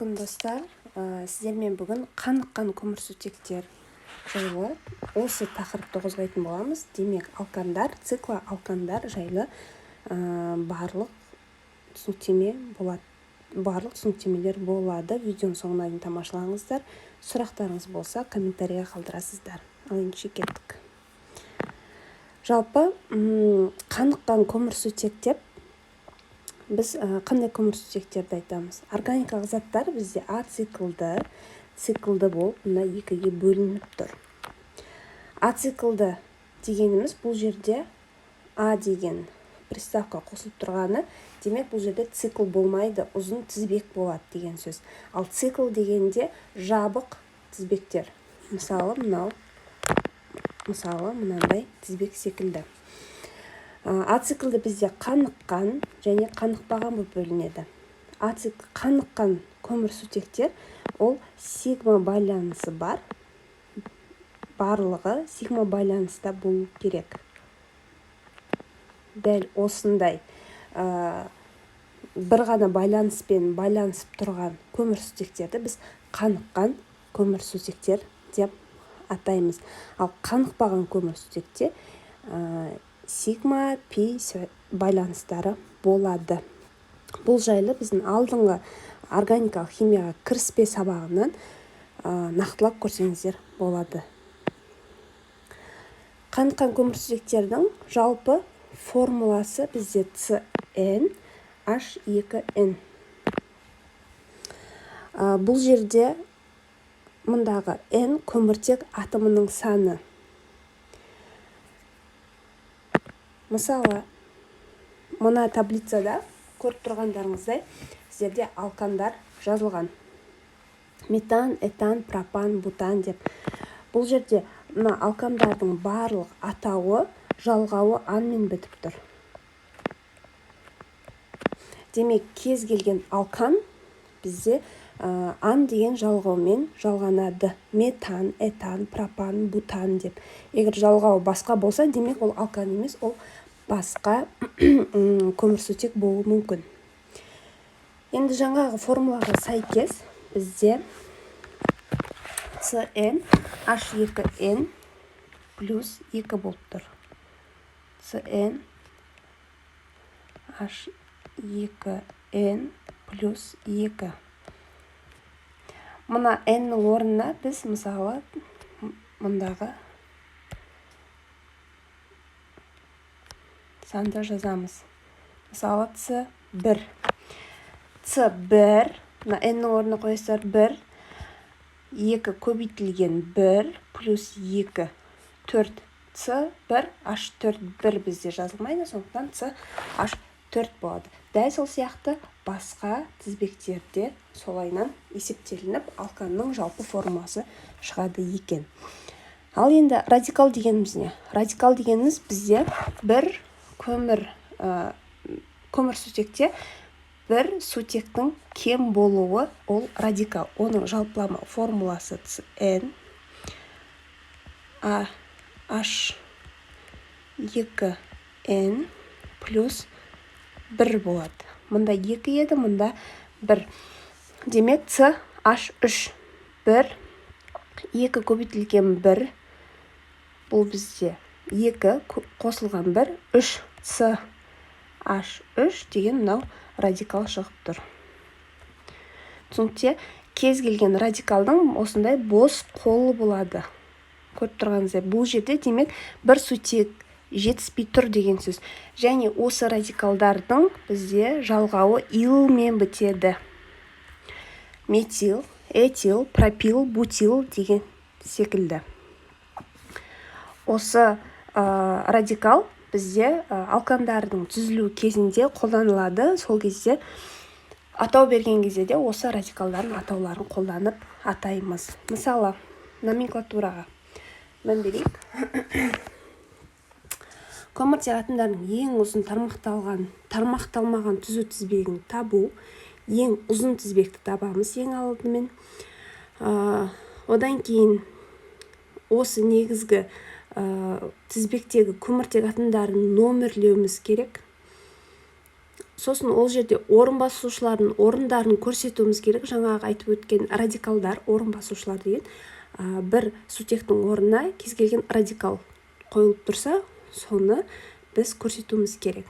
күн достар, сіздермен бүгін қаныққан көмірсутектер жайлы осы тақырыпты қозғайтын боламыз. Демек, алкандар, циклі алкандар жайлы барлық түсініктемелер болады. Видеоның соңына дейін тамашалаңыздар. Сұрақтарыңыз болса, комментарийға қалдырасыздар. Ал ендеше кеттік. Жалпы, қаныққан көмірсутек деп біз қандай көмірсутектерді айтамыз? Органикалық заттар бізде ациклды болып, мына екіге бөлініп тұр. Ациклды дегеніміз бұл жерде А деген приставка қосылып тұрғаны, демек бұл жерде цикл болмайды, ұзын тізбек болады деген сөз. Ал цикл дегенде жабық тізбектер. Мысалы, мынандай тізбек секілді. Ациклды бізде қаныққан және қанықпаған болып бөлінеді. Қаныққан көмірсутектер ол сигма байланысы бар. Барлығы сигма байланыста болу керек. Дәл осындай бір ғана байланыспен байланысып тұрған көмірсутектерді біз қаныққан көмірсутектер деп атаймыз. Ал қанықпаған көмірсутекте сигма пи байланыстары болады. Бұл жайлы біздің алдыңғы органикалық химияға кіріспе сабағынан нақтылап көрсеңіздер болады. Қаныққан көмірсутектердің жалпы формуласы бізде CnH2n. Бұл жерде мұндағы N көміртек атомының саны. Мысалы, мына таблицада көріп тұрғандарыңыздай сіздерде алкандар жазылған. Метан, этан, пропан, бутан деп. Бұл жерде мына алкандардың барлық атауы, жалғауы анмен бітіп тұр. Демек, кез келген алкан бізде ан деген жалғаумен жалғанады. Метан, этан, пропан, бутан деп. Егер жалғауы басқа болса, демек ол алкан емес, ол басқа көмірсутек болуы мүмкін. Енді жаңағы формулаға сәйкес бізде CnH2n плюс 2 болып тұр. CnH2n плюс 2. Мұна n-нің орнына біз мысалы мұндағы санды жазамыз. Мысалы C1. C1, n-нің орнына қойсар 1, 2 көбейтілген 1 плюс 2, 4. C1, H4, 1 бізде жазылмайды, сондықтан CH4 болады. Дәл сол сияқты басқа тізбектерде солайынан есептелініп, алканның жалпы формуласы шығады екен. Ал енді радикал дегеніміз не? Радикал дегеніміз бізде бір көмірсутекте бір сутектің кем болуы ол радикал. Оның жалпылама формуласы CnH2n плюс 1 болады. Мұнда 2 еді, мұнда 1. Демек, CH3 1, 2 көбейтілген 1, бұл бізде 2 қосылған 1, 3 CH3 деген мынау радикал шығып тұр. Түсінікте, кез келген радикалдың осындай бос қолы болады. Көріп тұрғаныңыздай, бұл жерде демек бір сутек жетіспей тұр деген сөз. Және осы радикалдардың бізде жалғауы илмен бітеді. Метил, этил, пропил, бутил деген секілді. Осы радикал бізде алкандардың түзілу кезінде қолданылады. Сол кезде атау берген кезде де осы радикалдардың атауларын қолданып атаймыз. Мысалы, номенклатураға мән берейік. Көміртек атомдарының ең ұзын тармақталмаған түзу тізбегін табу, ең ұзын тізбекті табамыз ең алдымен. Одан кейін осы негізгі тізбектегі көміртек атомдарын номерлеуіміз керек. сосын ол жерде орын басушылардың орындарын көрсетуіміз керек. Жаңағы айтып өткен радикалдар, орын басушылар деген бір сутектің орнына кез келген радикал қойылып тұрса, соны біз көрсетуіміз керек.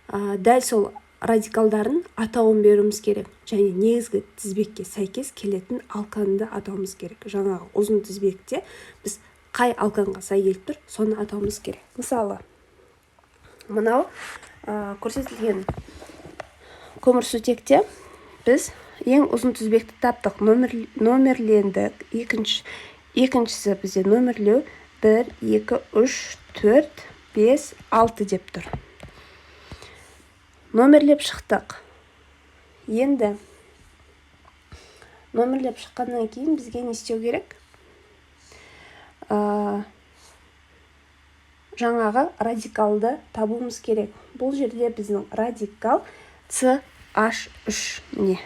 Дәл сол радикалдарын атауын беруіміз керек, және негізгі тізбекке сәйкес келетін алканды атауымыз керек. Жаңағы ұзын тізбекте біз қай алканға сай келіп тұр, соны атауымыз керек. Мысалы, мынау көрсетілген көмірсутекте біз ең ұзын тізбекті таптық, номерлендік. Екіншісі бізде номерлеу 1, 2, 3, 4, 5, 6 деп тұр. Номерлеп шықтық. Енді номерлеп шыққаннан кейін бізге не істеу керек? Жаңағы радикалды табуымыз керек. Бұл жерде біздің радикал CH3 не?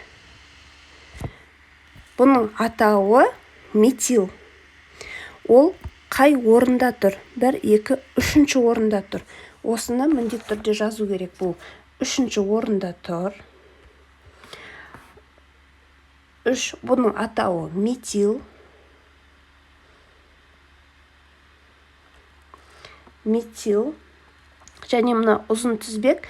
Бұның атауы метил. Ол қай орында тұр? 1, 2, 3 орында тұр. Осыны міндетті түрде жазу керек. Бұл 3 орында тұр. 3, бұның атауы метил. Метил. Және мына ұзын тізбек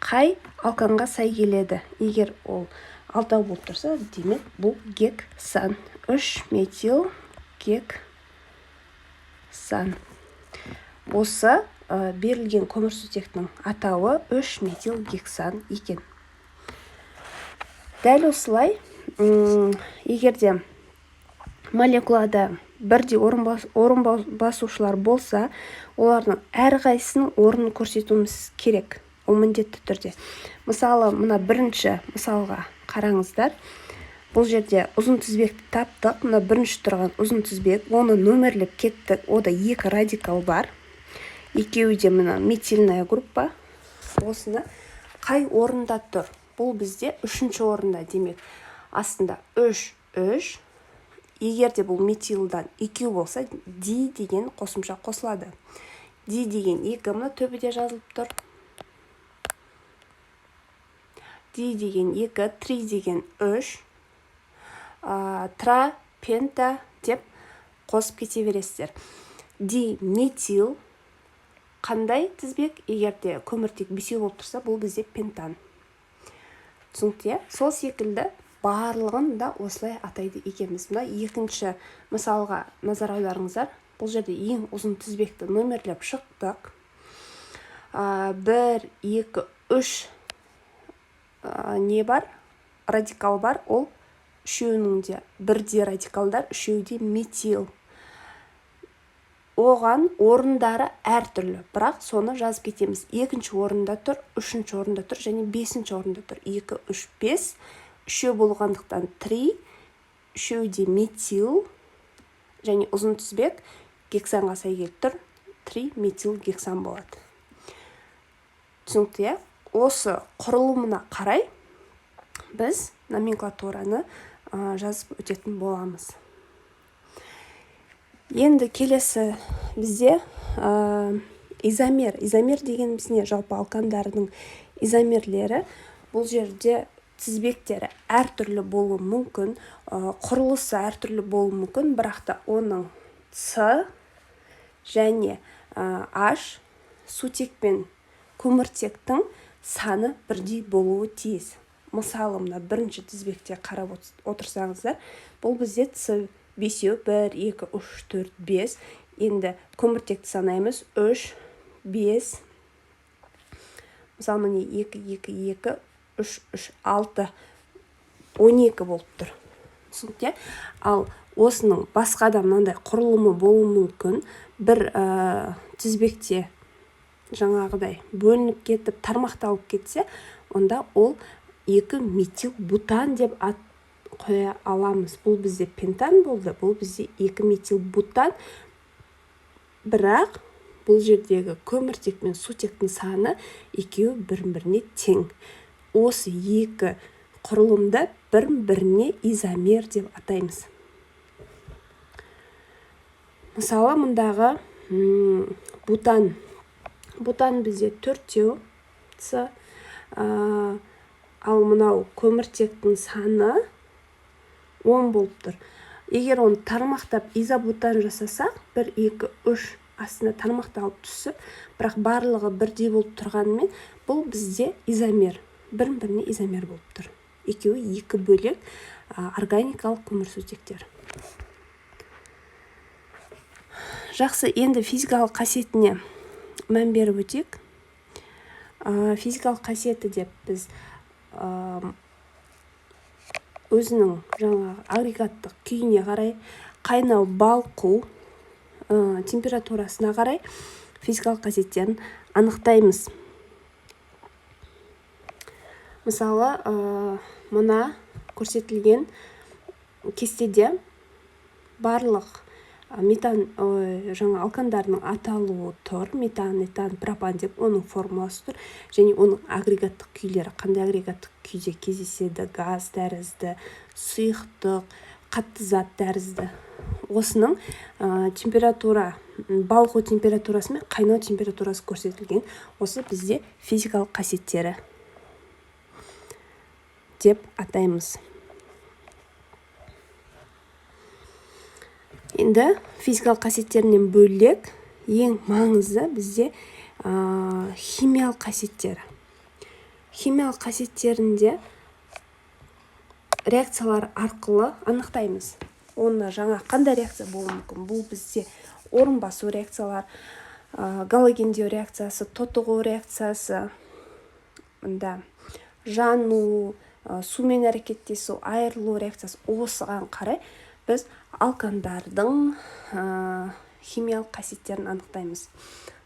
қай алканға сай келеді? Егер ол алтау болып тұрса, демек бұл гексан. 3 метил гексан. Осы берілген көмірсутектің атауы 3 метил гексан екен. Дәл осылай, егерде молекулада бірде орын басушылар болса, олардың әрқайсының орнын көрсетуіміз керек. Ол міндетті түрде. Мысалы, мына бірінші мысалға қараңыздар. Бұл жерде ұзын тізбекті таптық. Мына бірінші тұрған ұзын тізбек. Оны номерлеп кеттік. Ода 2 радикал бар. Екеуі де мына метильная группа. Осыны қай орында тұр? Бұл бізде 3 орында. Демек, астында 3. Егерде бұл метилдан 2 болса, D деген қосымша қосылады. D деген 2 мына төбеде жазылып тұр. D деген 2, 3 деген 3. Тра, пента деп қосып кете бересіздер. D метил. Қандай тізбек? Егерде көміртек 5 болып тұрса, бұл бізде пентан. Түсінікті? Сол секілді барлығын да осылай атайды екенбіз. Мына екінші мысалға назар аударыңыздар. Бұл жерде ең ұзын тізбекті номерлеп шықтық. 1, 2, 3 не бар? Радикал бар. Ол үшеуінің де бірде радикалдар, үшеуде метил. Оған орындары әртүрлі, бірақ соны жазып кетеміз. 2 орында тұр, 3 орында тұр, және 5 орында тұр. 2, 3, 5. Үшеу болғандықтан 3, үшеуде метил, және ұзын тізбек гексанға сай келіп тұр. 3 метил гексан болады. Түсінікті? Осы құрылымына қарай біз номенклатураны жазып өтетін боламыз. Енді келесі бізде изомер. Изомер дегеніміз не? Жалпы алкандардың изомерлері. Бұл жерде тізбектері әртүрлі болуы мүмкін, құрылысы әртүрлі болуы мүмкін, бірақ та оның С және H сутек пен көміртектің саны бірдей болуы тиіс. Мысалы, мына бірінші тізбекте қарап отырсаңыздар, бұл бізде С 5, 1, 2, 3, 4, 5. Енді көміртекті санаймыз. 3, 5. Мысалы, міне 2, 2, 2, 3, 3, 6, 12 болып тұр. Түсінікті? Ал осының басқа да мынандай құрылымы болуы мүмкін. Бір тізбекте жаңағыдай бөлініп кетіп, тармақталып кетсе, онда ол 2 метил бутан деп ат қоя аламыз. Бұл бізде пентан болды, бұл бізде 2 метил бутан. Бірақ бұл жердегі көміртек пен сутектің саны екеуі бір-біріне тең. Осы 2 құрылымды бір-біріне изомер деп атаймыз. Мысалы, мұндағы бутан бізде 4-теу, С, Ал мынау көміртектің саны 10 болып тұр. Егер оны тармақтап изобутан жасасақ, 1, 2, 3 астына тармақталып түсіп, бірақ барлығы бірдей болып тұрғанымен, бұл бізде изомер. Бірін-біріне изомер болып тұр. Екеуі 2 бөлек органикалық көмірсутектер. Жақсы, енді физикалық қасиетіне мән беріп өтейік. Физикалық қасиеті деп біз өзінің агрегаттық күйіне қарай, қайнау, балқу температурасына қарай физикалық қасиеттерін анықтаймыз. Мысалы, мына көрсетілген кестеде барлық алкандардың аталуы тұр. Метан, этан, пропан деп оның формуласы тұр. Және оның агрегаттық күйлері, қандай агрегаттық күйде кездеседі: газ тәрізді, сұйықтық, қатты зат тәрізді. Осының температура, балқу температурасы мен қайнау температурасы көрсетілген. Осы бізде физикалық қасиеттері деп атаймыз. Енді физикалық қасиеттерінен бөлек ең маңызды бізде химиялық қасиеттері. Химиялық қасиеттерінде реакциялар арқылы анықтаймыз. Оны қандай реакция болуы мүмкін? Бұл бізде орын басу реакциялар, галогендеу реакциясы, тотығу реакциясы, жану, сумен әрекеттесу, айырылу реакциясы. Осыған қарай біз алкандардың химиялық қасиеттерін анықтаймыз.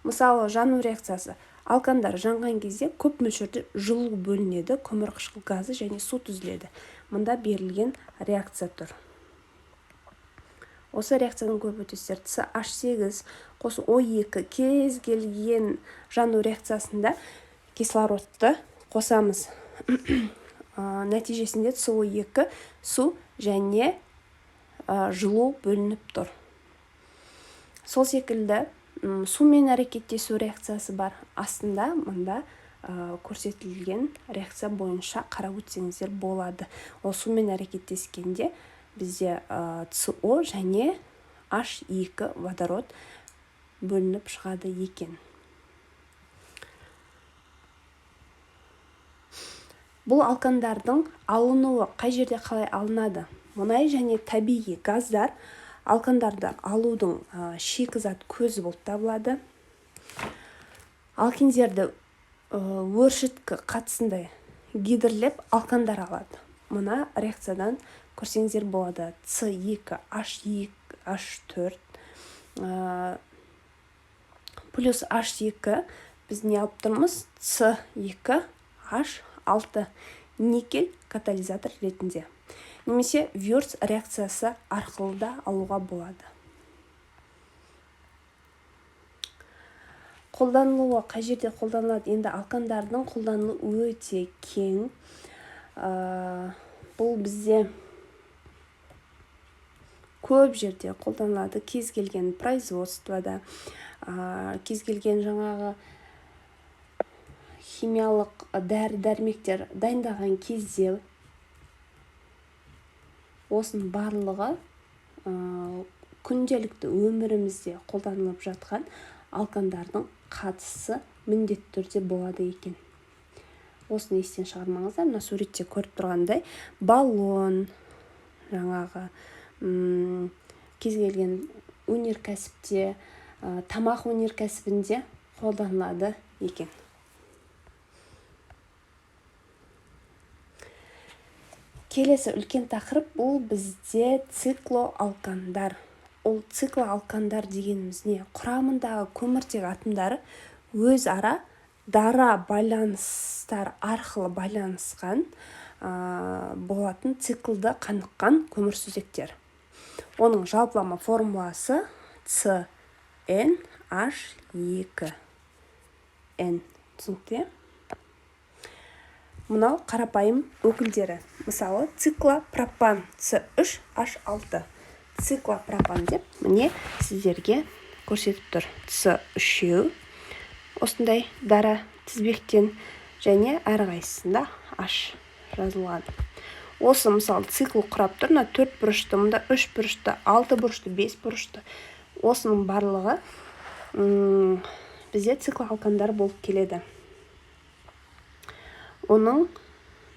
Мысалы, жану реакциясы. Алкандар жанған кезде көп мөлшерде жылу бөлінеді, көмірқышқыл газы және су түзіледі. Мұнда берілген реакция тұр. Осы реакцияның көп өтестер CH8 қосу O2 кез келген жану реакциясында кислородты қосамыз. Нәтижесінде CO2 су және жылу бөлініп тұр. Сол секілді сумен әрекеттесу реакциясы бар. Астында мұнда көрсетілген реакция бойынша қарап өтсеңіздер болады. Ол сумен әрекеттескенде бізде CO және H2 водород бөлініп шығады екен. Бұл алкандардың алынуы қай жерде қалай алынады? Мұнай және табиғи газдар алкандарды алудың шикізат көзі болып табылады. Алкиндерді өршіткі қатысында гидрлеп алкандар алады. Мұна реакциядан көрсеңіздер болады. C2H4 плюс H2 біз не алып тұрмыз? C2H6 никель катализатор ретінде. Немесе Вюрц реакциясы арқылы да алуға болады. Қолданылуы қай жерде қолданылады? Енді алкандардың қолданылуы өте кең. Бұл бізде көп жерде қолданылады. Кез келген производствода, кез келген химиялық дәрі-дәрмектер дайындаған кезде осының барлығы күнделікті өмірімізде қолданылып жатқан алкандардың қатысы міндетті түрде болады екен. Осыны естен шығармаңыздар. Мына суретте көріп тұрғандай баллон, кез келген өнеркәсіпте, тамақ өнеркәсібінде қолданылады екен. Келесі үлкен тақырып бұл бізде циклоалкандар. Ол циклоалкандар дегеніміз не? Құрамындағы көміртек атомдары өзара дара байланыстар арқылы байланысқан болатын циклды қаныққан көмірсутектер. Оның жалпылама формуласы CnH2n. Түсінікті? Мынау қарапайым өкілдері. Мысалы, циклопропан C3H6. Циклопропан деп міне сіздерге көрсетіп тұр. C3 осындай дара тізбектен және әрқайсысында H жазылған. Осы мысалы цикл құрап тұр, 4 бұрышты, мұнда 3 бұрышты, 6 бұрышты, 5 бұрышты. Осының барлығы бізде цикл алкандар болып келеді. Оның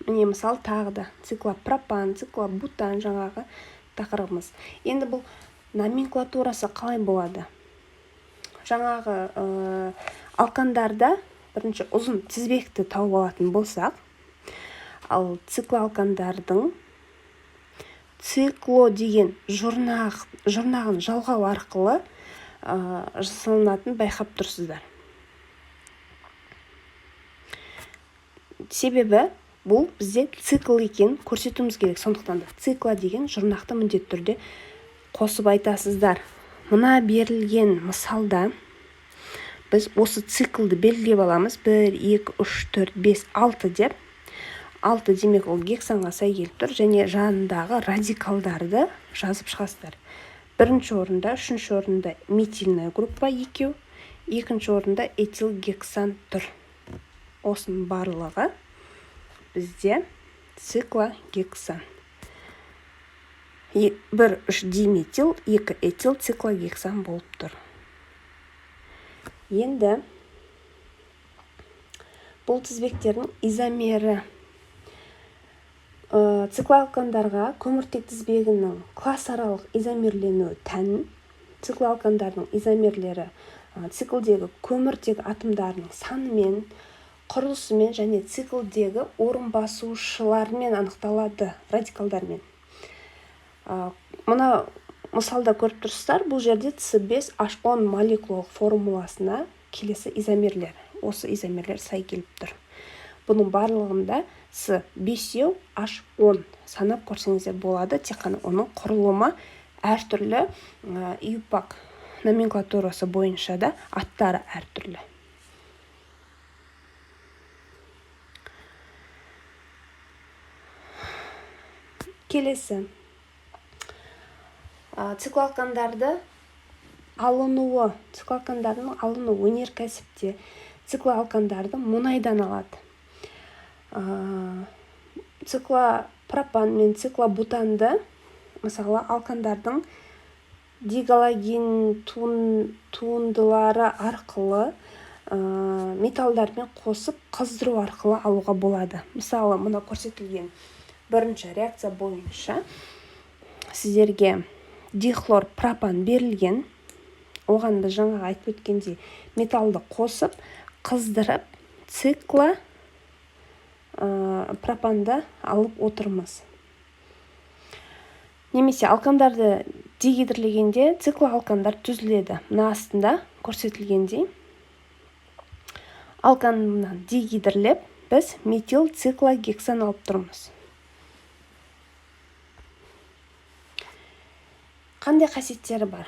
міне мысалы тағы да циклопропан, циклобутан жаңағы тақырыбымыз. Енді бұл номенклатурасы қалай болады? Жаңағы алкандарда бірінші ұзын тізбекті тауып алатын болсақ, ал циклоалкандардың цикло деген жұрнағын жалғау арқылы жасалынатын байқап тұрсыздар. Себебі бұл бізде цикл екен көрсетуіміз керек. Сондықтан да цикла деген жұрнақты міндетті түрде қосып айтасыздар. Мына берілген мысалда біз осы циклды белгілеп аламыз. 1, 2, 3, 4, 5, 6 деп. 6 демек ол гексанға сай келіп тұр, және жанындағы радикалдарды жазып шығасыздар. Бірінші орында, үшінші орында метилная группа 2, екінші орында этилгексан тұр. Осының барлығы бізде циклогексан. 1, 3 диметил, 2 этил циклогексан болып тұр. Енді бұл тізбектердің изомері. Циклоалкандарға көміртек тізбегінің классаралық изомерленуі тән. Циклоалкандардың изомерлері циклдегі көміртек атомдарының санымен, құрылысымен және циклдегі орын басушылармен анықталады, радикалдармен. Мұна мысалда көріп тұрсыздар, бұл жерде С5H10 молекулалық формуласына келесі изомерлер. Осы изомерлер сай келіп тұр. Бұның барлығында С5H10 санап көрсеңіздер болады, тек қана оның құрылымы әртүрлі IUPAC номенклатурасы бойынша да аттары әртүрлі. Келесі циклоалкандардың алынуы өнеркәсіпте циклоалкандарды мұнайдан алады. Циклопропан мен циклобутанды мысалы алкандардың дигалоген туындылары арқылы металдармен қосып қыздыру арқылы алуға болады. Мысалы, мұна көрсетілген бірінші реакция бойынша сіздерге дихлорпропан берілген. Оған біз жаңа айтып өткендей металды қосып, қыздырып, циклопропанды алып отырмыз. Немесе алкандарды дегидрлегенде циклоалкандар түзіледі. Мына астында көрсетілгендей алканнан дегидрлеп, біз метил циклогексан алып тұрмыз. Қандай қасиеттері бар?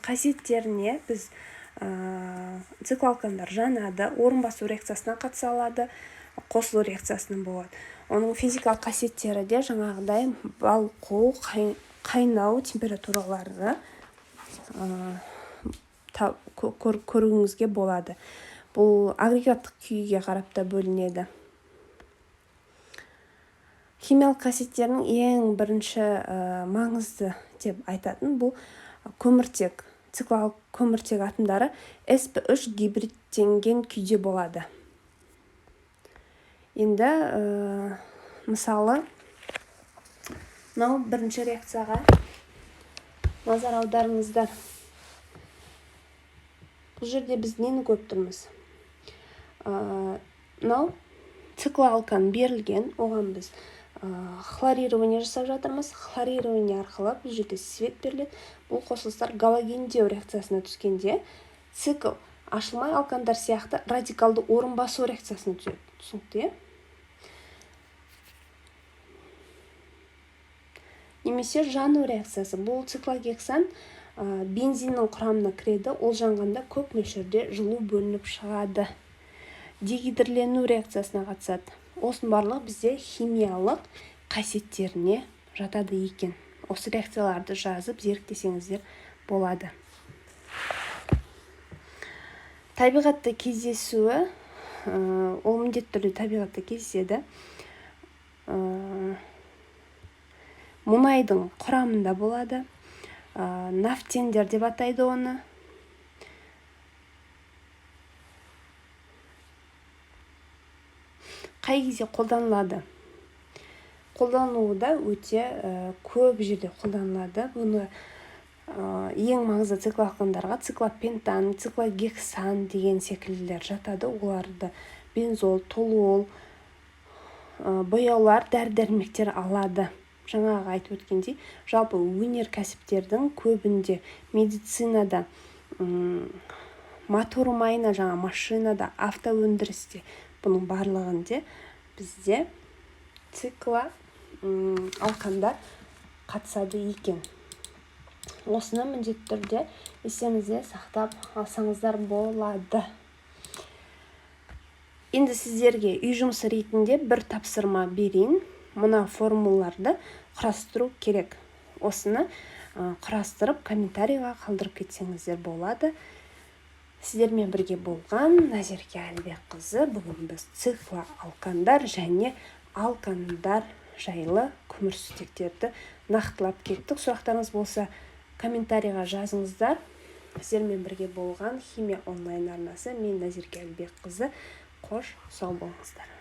Қасиеттеріне біз циклоалкандар жанады, орын басу реакциясына қатыса алады, қосылу реакциясынан болады. Оның физикалық қасиеттері де жаңағыдай балқу, қайнау температуралары көруіңізге болады. Бұл агрегаттық күйге қарап та бөлінеді. Химиялық қасиеттерінің ең бірінші маңызды деп айтатын бұл көміртек. Циклалық көміртек атомдары sp3 гибридтенген күйде болады. Енді мысалы мынау бірінші реакцияға назар аударыңыздар. Бұл жерде біз нені көріп тұрмыз? Мынау циклоалкан берілген, оған біз хлорирование жасап жатырмыз. Хлорирование арқылы бұл жерде свет беріледі. Бұл қосылыстар галогендеу реакциясына түскенде цикл ашылмай алкандар сияқты радикалды орын басу реакциясына түседі. Түсінікті? Немесе жану реакциясы. Бұл циклогексан бензиннің құрамына кіреді. Ол жанғанда көп мөлшерде жылу бөлініп шығады. Дегидрлену реакциясына қатысады. Осының барлығы бізде химиялық қасиеттеріне жатады екен. Осы реакцияларды жазып зерттесеңіздер болады. Табиғатта кездесуі ол міндетті түрде табиғатта кездеседі. Мұнайдың құрамында болады. Нафтендер деп атайды оны. Қай кезде қолданылады? Қолдануы да өте көп жерде қолданылады. Бұны ең маңызды циклоалкандарға циклопентан, циклогексан деген секілділер жатады. Оларды бензол, толуол, бояулар, дәрі-дәрмектер алады. Жаңағы айтып өткендей, жалпы өнеркәсіптердің көбінде, медицинада, мотор майына, машинада, автоөндірісте, бұның барлығында бізде циклоалкандар қатысады екен. Осыны міндетті түрде естеріңізде сақтап алсаңыздар болады. Енді сіздерге үй жұмысы ретінде бір тапсырма берейін. Мына формулаларды құрастыру керек. Осыны құрастырып комментарийға қалдырып кетсеңіздер болады. Сіздермен бірге болған Назерке Әлібекқызы. Бүгін біз циклоалкандар және алкандар жайлы көмірсутектерді нақтылап кеттік. Сұрақтарыңыз болса комментарийға жазыңыздар. Сіздермен бірге болған Химия онлайн арнасы. Мен Назерке Әлібекқызы. Қош, сау болыңыздар.